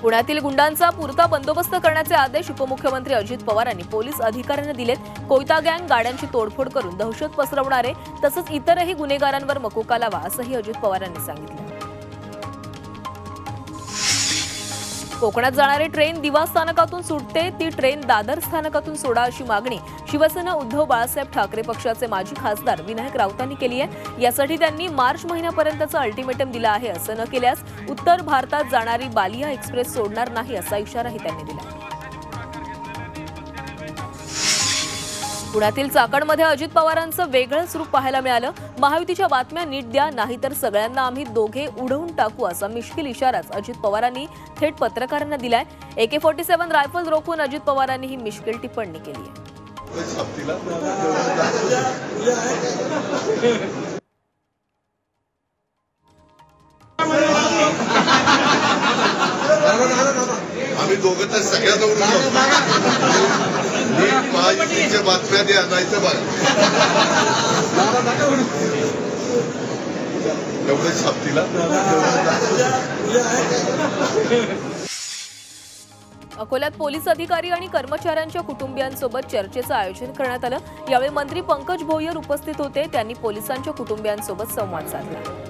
पुण्यातील गुंडांचा पुरता बंदोबस्त करण्याचे आदेश उपमुख्यमंत्री अजित पवार यांनी पोलीस अधिकाऱ्यांना दिलेत। कोयता गँग गाड्यांची तोडफोड करून दहशत पसरवणारे तसंच इतरही गुन्हेगारांवर मकोका लावा असंही अजित पवार यांनी सांगितलं। कोकणात जाणारी ट्रेन दिवा स्थानकातून सुटते, ती ट्रेन दादर स्थानकातून सोडा अशी मागणी शिवसेना उद्धव बाळासाहेब ठाकरे पक्षाचे माजी खासदार विनायक राऊतांनी केली आहे। यासाठी त्यांनी मार्च महिन्यापर्यंतचं अल्टिमेटम दिलं आहे। असं न केल्यास उत्तर भारतात जाणारी बालिया एक्सप्रेस सोडणार नाही असा इशाराही त्यांनी दिला। पुण्यातील चाकणमध्ये अजित पवारांचं वेगळंच रूप पाहायला मिळालं। महायुतीच्या बातम्या नीट द्या, नाहीतर सगळ्यांना आम्ही दोघे उडवून टाकू असा मिश्किल इशाराच अजित पवारांनी थेट पत्रकारांना दिलाय। AK-47 रायफल रोखून अजित पवारांनी ही मिश्किल टिप्पणी केली आहे। आम्ही दोघं तर सगळ्यात महायुतीच्या बातम्या द्या, नाही तर एवढं छापतीला। अकोल्यात पोलीस अधिकारी आणि कर्मचाऱ्यांच्या कुटुंबियांसोबत चर्चेचं आयोजन करण्यात आलं। यावेळी मंत्री पंकज भोयर उपस्थित होते। त्यांनी पोलिसांच्या कुटुंबियांसोबत संवाद साधला।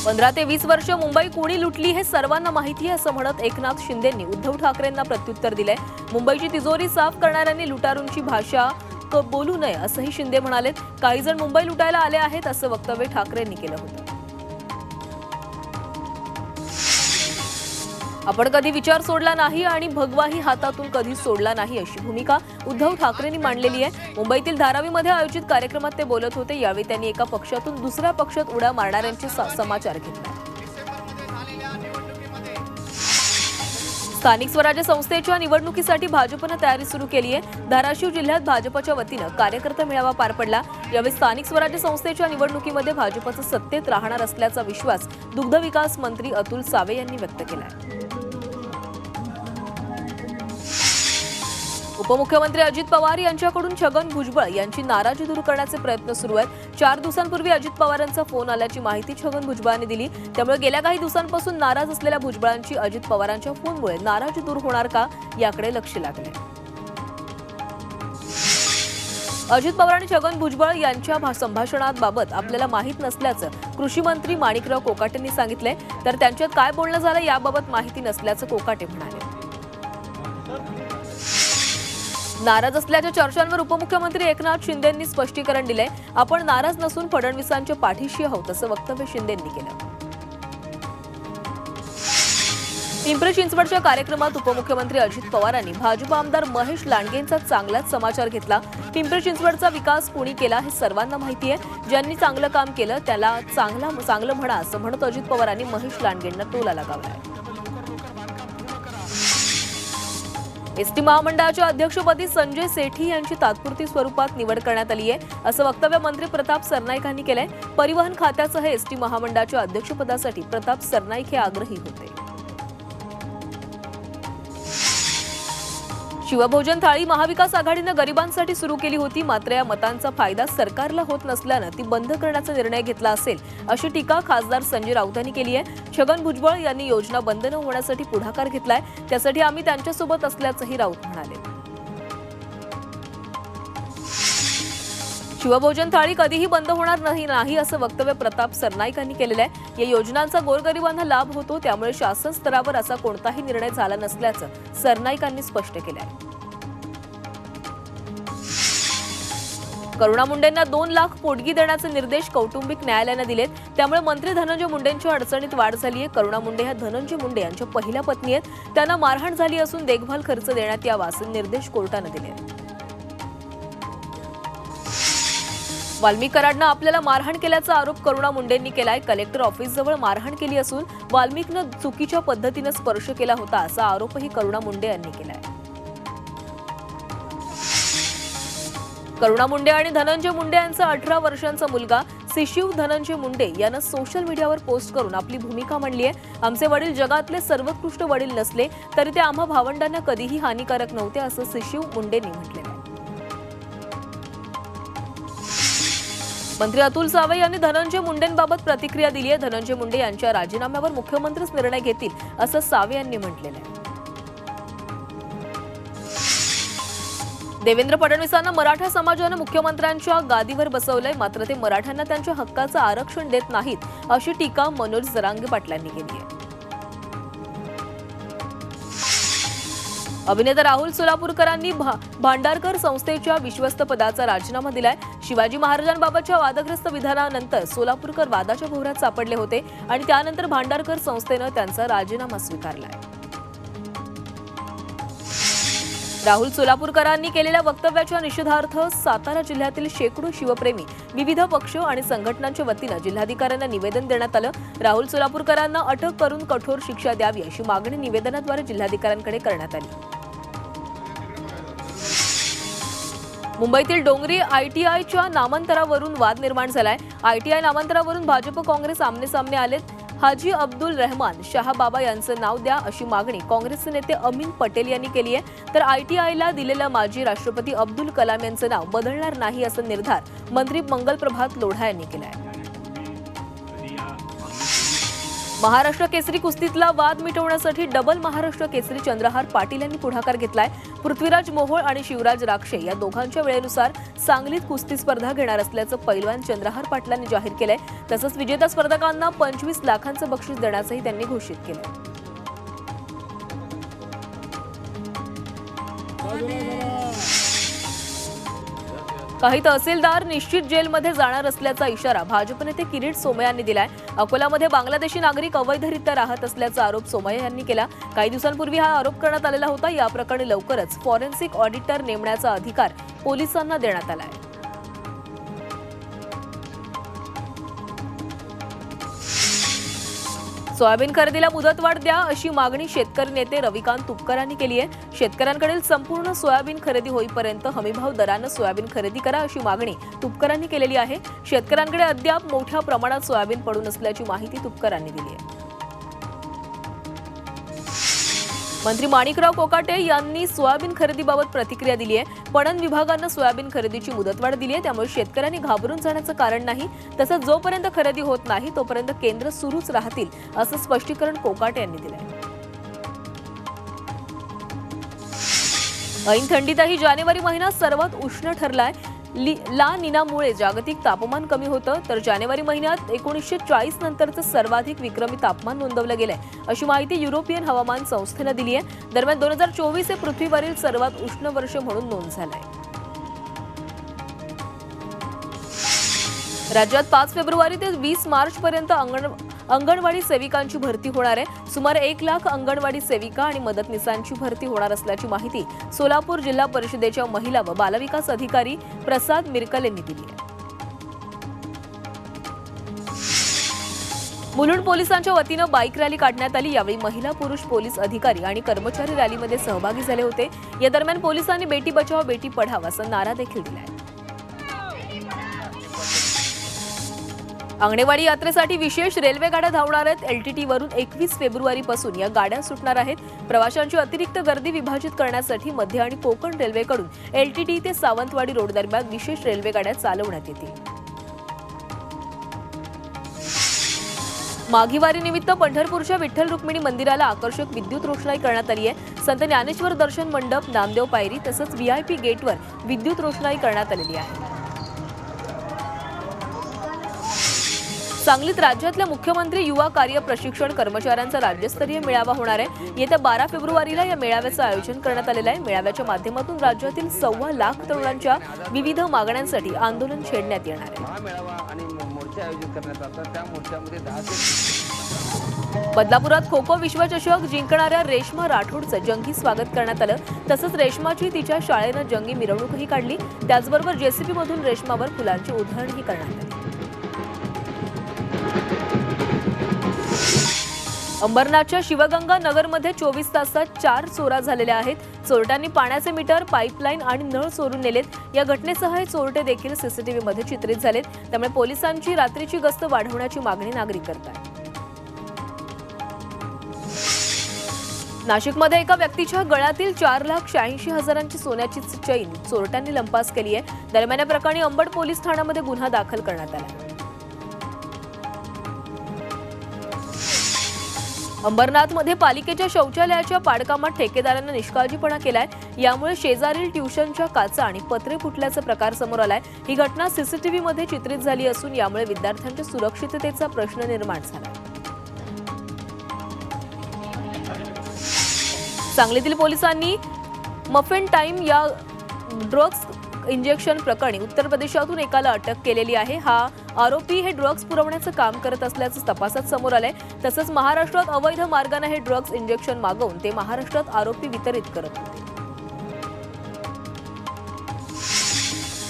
15 ते 20 वर्ष मुंबई कोणी लुटली हे सर्वांना माहिती आहे असं म्हणत एकनाथ शिंदेंनी उद्धव ठाकरेंना प्रत्युत्तर दिलंय। मुंबईची तिजोरी साफ करणाऱ्यांनी लुटारूंची भाषा बोलू नये असंही शिंदे म्हणालेत। काही जण मुंबई लुटायला आले आहेत असं वक्तव्य ठाकरेंनी केलं होतं। आपण कधी विचार सोडला नाही आणि भगवाही हातातून कधी सोडला नाही अशी भूमिका उद्धव ठाकरेंनी मांडलेली आहे। मुंबईतील धारावीमध्ये आयोजित कार्यक्रमात ते बोलत होते। यावेळी त्यांनी एका पक्षातून दुसऱ्या पक्षात उड्या मारणाऱ्यांचे समाचार घेतला। स्थानिक स्वराज्य संस्थेच्या निवडणुकीसाठी भाजपने तयारी सुरू केली आहे। धाराशिव जिल्ह्यात भाजपच्या वतीनं कार्यकर्ता मेळावा पार पडला। यावेळी स्थानिक स्वराज्य संस्थेच्या निवडणुकीमध्ये भाजपचं सत्तेत राहणार असल्याचा विश्वास दुग्ध विकास मंत्री अतुल सावे यांनी व्यक्त केलाय। उपमुख्यमंत्री अजित पवार यांच्याकडून छगन भुजबळ यांची नाराजी दूर करण्याचे प्रयत्न सुरू आहेत। 4 दिवसांपूर्वी अजित पवारांचा फोन आल्याची माहिती छगन भुजबळांनी दिली। त्यामुळे गेल्या काही दिवसांपासून नाराज असलेल्या भुजबळांची अजित पवारांच्या फोनमुळे नाराजी दूर होणार का याकडे लक्ष लागले। अजित पवार आणि छगन भुजबळ यांच्या संभाषणाबाबत आपल्याला माहित नसल्याचं कृषी मंत्री माणिकराव कोकाटेंनी सांगितलंय। तर त्यांच्यात काय बोलणं झालं याबाबत माहिती नसल्याचं कोकाटे म्हणाले। नाराज असल्याच्या चर्चांवर उपमुख्यमंत्री एकनाथ शिंदेंनी स्पष्टीकरण दिलंय। आपण नाराज नसून फडणवीसांच्या पाठीशी आहोत असं वक्तव्य शिंदेंनी केलं। पिंपरी चिंचवडच्या कार्यक्रमात उपमुख्यमंत्री अजित पवारांनी भाजप आमदार महेश लांडगेंचा चांगलाच समाचार घेतला। पिंपरी चिंचवडचा विकास कोणी केला हे सर्वांना माहिती आहे। ज्यांनी चांगलं काम केलं त्याला चांगलं म्हणा असं म्हणत अजित पवारांनी महेश लांडगेंना टोला लगावलाय। एसटी महामंडळाच्या अध्यक्षपदी संजय सेठी यांची तात्पुरती स्वरूपात निवड करण्यात आली आहे असं वक्तव्य मंत्री प्रताप सरनाईक यांनी केलंय। परिवहन खात्यासह एसटी महामंडळाच्या अध्यक्षपदासाठी प्रताप सरनाईक हे आग्रही होते। शिवभोजन थाळी महाविकास आघाडीनं गरिबांसाठी सुरू केली होती, मात्र या मतांचा फायदा सरकारला होत नसल्यानं ती बंद करण्याचा निर्णय घेतला असेल अशी टीका खासदार संजय राऊत यांनी केली आहे। छगन भुजबळ यांनी योजना बंद न होण्यासाठी पुढाकार घेतलाय, त्यासाठी आम्ही त्यांच्यासोबत असल्याचंही राऊत म्हणाले। शिवभोजन थाळी कधीही बंद होणार नाही असं वक्तव्य प्रताप सरनाईक यांनी केलेलं आहे। या योजनांचा गोरगरिबांना लाभ होतो, त्यामुळे शासन स्तरावर असा कोणताही निर्णय झाला नसल्याचं सरनाईकांनी स्पष्ट केलं आहे। करुणा मुंडेंना 2 लाख पोटगी देण्याचे निर्देश कौटुंबिक न्यायालयाने दिलेत। त्यामुळे मंत्री धनंजय मुंडेंच्या अडचणीत वाढ झाली आहे। करुणा मुंडे ह्या धनंजय मुंडे यांच्या पहिल्या पत्नी आहेत। त्यांना मारहाण झाली असून देखभाल खर्च देण्यात यावा असे निर्देश कोर्टाने दिले। वाल्मिक कराडनं आपल्याला मारहाण केल्याचा आरोप करुणा मुंडेंनी केलाय। कलेक्टर ऑफिसजवळ मारहाण केली असून वाल्मिकनं चुकीच्या पद्धतीने स्पर्श केला होता असा आरोपही करुणा मुंडे यांनी केलाय। करुणा मुंडे आणि धनंजय मुंडे यांचा 18 वर्षांचा मुलगा शिशिव धनंजय मुंडे यानं सोशल मीडियावर पोस्ट करून आपली भूमिका मांडली आहे। आमचे वडील जगातले सर्वोत्कृष्ट वडील नसले तरी ते आम्हा भावंडांना कधीही हानिकारक नव्हते असं शिशिव मुंडेंनी म्हटले आहे। मंत्री अतुल सावे यांनी धनंजय मुंडेंबाबत प्रतिक्रिया दिली आहे. धनंजय मुंडे यांच्या राजीनाम्यावर मुख्यमंत्रीच निर्णय घेतील असं सावे यांनी म्हटलेलं आहे. देवेंद्र फडणवीसांना मराठा समाजानं मुख्यमंत्र्यांच्या गादीवर बसवलंय, मात्र ते मराठ्यांना त्यांच्या हक्काचं आरक्षण देत नाहीत अशी टीका मनोज जरांगे पाटलांनी केली आहे. अभिनेता राहुल सोलापूरकरांनी भांडारकर संस्थेच्या विश्वस्त पदाचा राजीनामा दिलाय. शिवाजी महाराजांबाबतच्या वादग्रस्त विधानानंतर सोलापूरकर वादाच्या भोवऱ्यात सापडले होते आणि त्यानंतर भांडारकर संस्थेनं त्यांचा राजीनामा स्वीकारलाय. राहुल सोलापूरकरांनी केलेल्या वक्तव्याच्या निषेधार्थ सातारा जिल्ह्यातील शेकडो शिवप्रेमी, विविध पक्ष आणि संघटनांच्या वतीनं जिल्हाधिकाऱ्यांना निवेदन देण्यात आलं. राहुल सोलापूरकरांना अटक करून कठोर शिक्षा द्यावी अशी मागणी निवेदनाद्वारे जिल्हाधिकाऱ्यांकडे करण्यात आली. मुंबईतील डोंगरी आयटीआयच्या नामांतरावरून वाद निर्माण झालाय. आयटीआय नामांतरावरून भाजप काँग्रेस आमने-सामने आलेत. हाजी अब्दुल रहमान शहाबाबा यांचं नाव द्या अशी मागणी काँग्रेसचे नेते अमीन पटेल यांनी केली आहे. तर आयटीआयला दिलेलं माजी राष्ट्रपती अब्दुल कलाम यांचं नाव बदलणार नाही असा निर्धार मंत्री मंगलप्रभात लोढा यांनी केला आहे. महाराष्ट्र केसरी कुस्तीतला वाद मिटवण्यासाठी डबल महाराष्ट्र केसरी चंद्रहार पाटील यांनी पुढाकार घेतलाय. पृथ्वीराज मोहोळ आणि शिवराज राक्षे या दोघांच्या वेळेनुसार सांगलीत कुस्ती स्पर्धा घेणार असल्याचं पैलवान चंद्रहार पाटलांनी जाहीर केलंय. तसंच विजेत्या स्पर्धकांना 25 लाखांचं बक्षीस देण्याचंही त्यांनी घोषित केलंय. काही तहसीलदार निश्चित जेलमध्ये जाणार असल्याचा इशारा भाजप नेते किरीट सोमय्या यांनी दिलाय. अकोल्यामध्ये बांगलादेशी नागरिक अवैधरित्या राहत असल्याचा आरोप सोमय्या यांनी केला. काही दिवसांपूर्वी हा आरोप करण्यात आलेला होता. या प्रकरणी लवकरच फॉरेन्सिक ऑडिटर नेमण्याचा अधिकार पोलिसांना देण्यात आला आहे. सोयाबीन खरेदीला मुदतवाढ द्या अशी मागणी शेतकरी नेते रविकांत तुपकरांनी केली आहे. शेतकऱ्यांकडील संपूर्ण सोयाबीन खरेदी होईपर्यंत हमीभाव दरानं सोयाबीन खरेदी करा अशी मागणी तुपकरांनी केलेली आहे. शेतकऱ्यांकडे अद्याप मोठ्या प्रमाणात सोयाबीन पडून असल्याची माहिती तुपकरांनी दिली आहे. मंत्री माणिकराव कोकाटे यांनी सोयाबीन खरेदीबाबत प्रतिक्रिया दिली आहे. पणन विभागानं सोयाबीन खरेदीची मुदतवाढ दिली आहे, त्यामुळे शेतकऱ्यांनी घाबरून जाण्याचं कारण नाही. तसंच जोपर्यंत खरेदी होत नाही तोपर्यंत केंद्र सुरूच राहतील असं स्पष्टीकरण कोकाटे यांनी दिलं आहे. ऐन थंडीतही जानेवारी महिना सर्वात उष्ण ठरलाय. ला निनामुळे जागतिक तापमान कमी होतं, तर जानेवारी महिन्यात 1940 नंतरचं सर्वाधिक विक्रमी तापमान नोंदवलं गेलंय अशी माहिती युरोपियन हवामान संस्थेनं दिली आहे. दरम्यान 2024 हे पृथ्वीवरील सर्वात उष्ण वर्ष म्हणून नोंद झालंय. राज्यात 5 फेब्रुवारी ते 20 मार्च पर्यंत अंगणवाडी सेविकांची भरती होणार आहे. सुमारे 1 लाख अंगणवाडी सेविका आणि मदतनीसांची भरती होणार असल्याची माहिती सोलापूर जिल्हा परिषदेच्या महिला व बालविकास अधिकारी प्रसाद मिरकल यांनी दिली आहे. मुलुंड पोलिसांच्या वतीनं बाईक रॅली काढण्यात आली. यावेळी महिला पुरुष पोलीस अधिकारी आणि कर्मचारी रॅलीमध्ये सहभागी झाले होते. या दरम्यान पोलिसांनी बेटी बचाव बेटी पढाव असा नारा देखील दिलाय. अंगणेवाडी यात्रेसाठी विशेष रेल्वे गाड्या धावणार आहेत. एलटीटी वरून 21 फेब्रुवारीपासून या गाड्या सुटणार आहेत. प्रवाशांची अतिरिक्त गर्दी विभाजित करण्यासाठी मध्य आणि कोकण रेल्वेकडून एलटीटी ते सावंतवाडी रोड दरम्यान विशेष रेल्वे गाड्या चालवण्यात येतील. माघीवारी निमित्त पंढरपूरच्या विठ्ठल रुक्मिणी मंदिराला आकर्षक विद्युत रोषणाई करण्यात आली आहे. संत ज्ञानेश्वर दर्शन मंडप, नामदेव पायरी तसंच व्हीआयपी गेटवर विद्युत रोषणाई करण्यात आलेली आहे. सांगलीत राज्यातल्या मुख्यमंत्री युवा कार्य प्रशिक्षण कर्मचाऱ्यांचा राज्यस्तरीय मेळावा होणार आहे. येत्या 12 फेब्रुवारीला या मेळाव्याचं आयोजन करण्यात आलेलं आहे. मेळाव्याच्या माध्यमातून राज्यातील 1.25 लाख तरुणांच्या विविध मागण्यांसाठी आंदोलन छेडण्यात येणार आहे. बदलापुरात खो खो विश्वचषक जिंकणाऱ्या रेश्मा राठोडचं जंगी स्वागत करण्यात आलं. तसंच रेश्माची तिच्या शाळेनं जंगी मिरवणूकही काढली. त्याचबरोबर जेसीबीमधून रेश्मावर फुलांची उधळणही करण्यात आली. अंबरनाथच्या शिवगंगा नगरमध्ये 24 तासात 4 चोऱ्या झालेल्या आहेत. चोरट्यांनी पाण्याचे मीटर, पाईपलाईन आणि नळ चोरून नेलेत. या घटनेसह हे चोरटे देखील सीसीटीव्हीमध्ये चित्रित झालेत. त्यामुळे पोलिसांची रात्रीची गस्त वाढवण्याची मागणी नागरिक करतात. नाशिकमध्ये एका व्यक्तीच्या गळ्यातील 4,86,000ची सोन्याची चैन चोरट्यांनी लंपास केली आहे. दरम्यान या प्रकरणी अंबड पोलीस ठाण्यामध्ये गुन्हा दाखल करण्यात आला. अंबरनाथमध्ये पालिकेच्या शौचालयाच्या पाडकामात ठेकेदारानं निष्काळजीपणा केलाय. यामुळे शेजारील ट्युशनच्या काचा आणि पत्रे फुटल्याचा प्रकार समोर आलाय. ही घटना सीसीटीव्हीमध्ये चित्रित झाली असून यामुळे विद्यार्थ्यांच्या सुरक्षिततेचा प्रश्न निर्माण झाला. सांगलीतील पोलिसांनी मफेन टाइम या ड्रग्ज इंजेक्शन प्रकरणी उत्तर प्रदेशातून एकाला अटक केलेली आहे. हा आरोपी हे ड्रग्ज पुरवण्याचं काम करत असल्याचं तपासात समोर आलंय. तसंच महाराष्ट्रात अवैध मार्गाने हे ड्रग्ज इंजेक्शन मागवून ते महाराष्ट्रात आरोपी वितरित करत होते.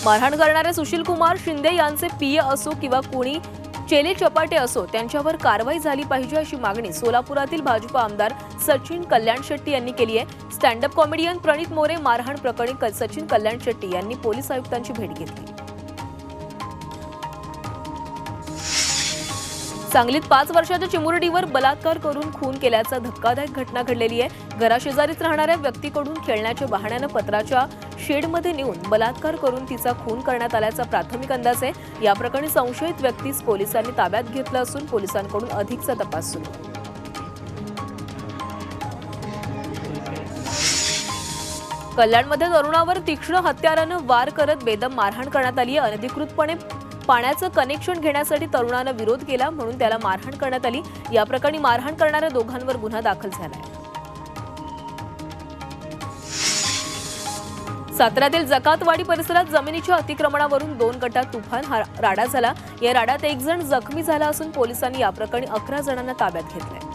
मारहाण करणारे सुशील कुमार शिंदे यांचे पीए असो किंवा कुणी चेले चपाटे असो त्यांच्यावर कारवाई झाली पाहिजे अशी मागणी सोलापुरातील भाजप आमदार सचिन कल्याण शेट्टी यांनी केली आहे. स्टँडअप कॉमेडियन प्रणित मोरे मारहाण प्रकरणी सचिन कल्याण शेट्टी यांनी पोलीस आयुक्तांची भेट घेतली. सांगलीत 5 वर्षाच्या चिमुरडीवर बलात्कार करून खून केल्याचा धक्कादायक घटना घडलेली आहे. घराशेजारीच राहणाऱ्या व्यक्तीकडून खेळण्याच्या बहाण्यानं पत्राच्या शेडमध्ये नेऊन बलात्कार करून तिचा खून करण्यात आल्याचा प्राथमिक अंदाज आहे. या प्रकरणी संशयित व्यक्तीस पोलिसांनी ताब्यात घेतलं असून पोलिसांकडून अधिकचा तपास सुरू आहे. कल्याणमध्ये तरुणावर तीक्ष्ण हत्यारानं वार करत बेदम मारहाण करण्यात आली आहे. अनधिकृतपणे पाण्याचं कनेक्शन घेण्यासाठी तरुणानं विरोध केला म्हणून त्याला मारहाण करण्यात आली. या प्रकरणी मारहाण करणाऱ्या दोघांवर गुन्हा दाखल झाला आहे. साताऱ्यातील जकातवाडी परिसरात जमिनीच्या अतिक्रमणावरून 2 गटात तुफान राडा झाला. या राड्यात 1 जण जखमी झाला असून पोलिसांनी या प्रकरणी 11 जणांना ताब्यात घेतलंय.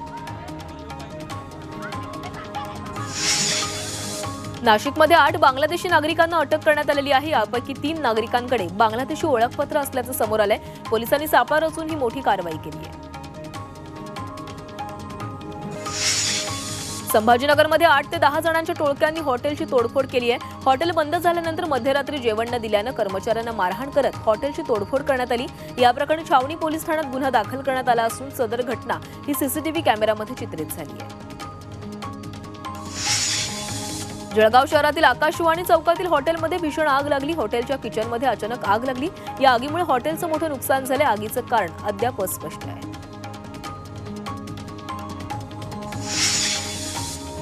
नाशिकमध्ये 8 बांगलादेशी नागरिकांना अटक करण्यात आलेली आहे. यापैकी 3 नागरिकांकडे बांगलादेशी ओळखपत्र असल्याचं समोर आलंय. पोलिसांनी सापळा रचून ही मोठी कारवाई केली आहे. संभाजीनगरमध्ये 8 ते 10 जणांच्या टोळक्यांनी हॉटेलची तोडफोड केली आहे. हॉटेल बंद झाल्यानंतर मध्यरात्री जेवण न दिल्यानं कर्मचाऱ्यांना मारहाण करत हॉटेलची तोडफोड करण्यात आली. या प्रकरणी छावणी पोलीस ठाण्यात गुन्हा दाखल करण्यात आला असून सदर घटना ही सीसीटीव्ही कॅमेऱ्यामध्ये चित्रित झाली आहे. जळगाव शहरातील आकाशवाणी चौकातील हॉटेलमध्ये भीषण आग लागली. हॉटेलच्या किचनमध्ये अचानक आग लागली. या आगीमुळे हॉटेलचं मोठं नुकसान झालं. आगीचं कारण अद्याप अस्पष्ट आहे.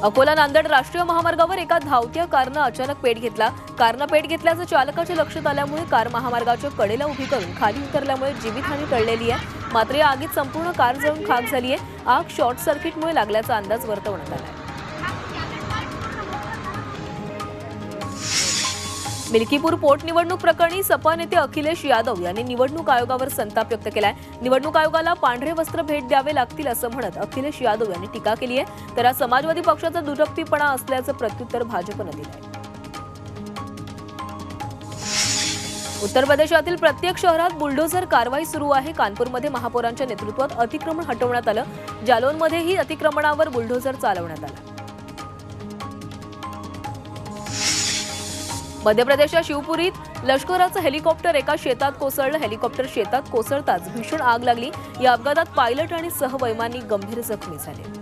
अकोला नांदेड राष्ट्रीय महामार्गावर एका धावत्या कारनं अचानक पेट घेतला. कारनं पेट घेतल्याचं चालकाच्या लक्षात आल्यामुळे कार महामार्गाच्या कडेला उभी करून खाली उतरल्यामुळे जीवितहानी टळलेली आहे. मात्र या आगीत संपूर्ण कार जळून खाक झाली आहे. आग शॉर्ट सर्किटमुळे लागल्याचा अंदाज वर्तवण्यात आला आहे. मिल्कीपूर पोटनिवडणूक प्रकरणी सपा नेते अखिलेश यादव यांनी निवडणूक आयोगावर संताप व्यक्त केलाय. निवडणूक आयोगाला पांढरे वस्त्र भेट द्यावे लागतील असं म्हणत अखिलेश यादव यांनी टीका केली आहे. तर समाजवादी पक्षाचा दुर्लक्षपणा असल्याचं प्रत्युत्तर भाजपनं दिलंय. उत्तर प्रदेशातील प्रत्येक शहरात बुलडोझर कारवाई सुरू आहे. कानपूरमध्ये महापौरांच्या नेतृत्वात अतिक्रमण हटवण्यात आलं. जालौनमध्येही अतिक्रमणावर बुलडोझर चालवण्यात आला. मध्य प्रदेशच्या शिवपुरीत लष्कराचं हेलिकॉप्टर एका शेतात कोसळलं. हेलिकॉप्टर शेतात कोसळताच भीषण आग लागली. या अपघातात पायलट आणि सहवैमानिक गंभीर जखमी झाले.